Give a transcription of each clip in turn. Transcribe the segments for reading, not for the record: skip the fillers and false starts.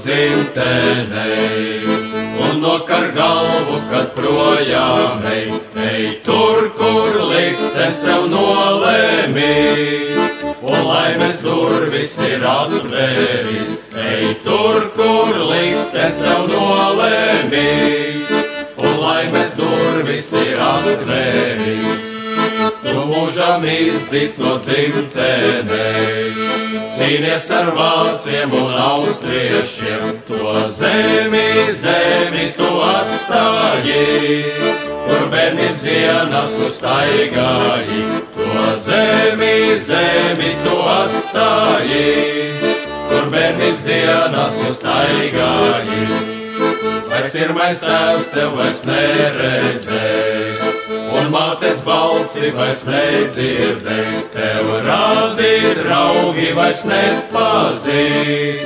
dzimtenei. Un nokar galvu, kad projām ej tur, kur liktenis tev nolēmīs. Un laimes durvis ir atvēris, ej tur, kur liktenis tev nolēmīs. Un laimes durvis ir atvēris, tu mūžam izdzīs no dzimtenei. Cīnies ar vāciem un austriešiem, to zemi tu atstāji, kur bērnības dienas tu staigāji. To zemi tu atstāji, kur bērnības dienas tu staigāji. Vai sirmais tēvs tev vairs neredzēs, un mātes balsi vairs nedzirdēs. Tev rādi draugi vairs nepazīs,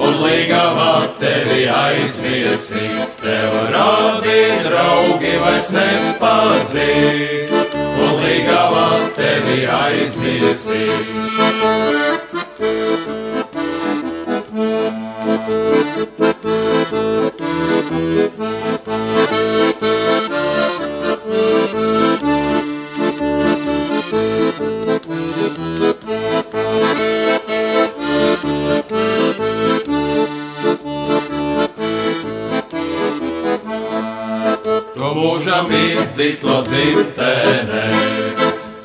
un līgavā tevi aizmirsīs. Tev rādi draugi vairs nepazīs, un līgavā tevi aizmirsīs. To mūžam izdzīs no dzimtenes,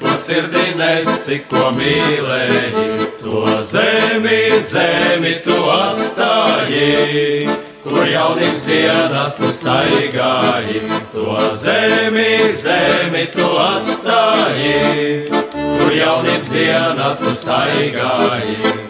to sirdī nesi, ko mīlēji. To zemi tu atstāji, kur jaunības dienas tu staigāji. To zemi tu atstāji, kur jaunības dienas tu staigāji.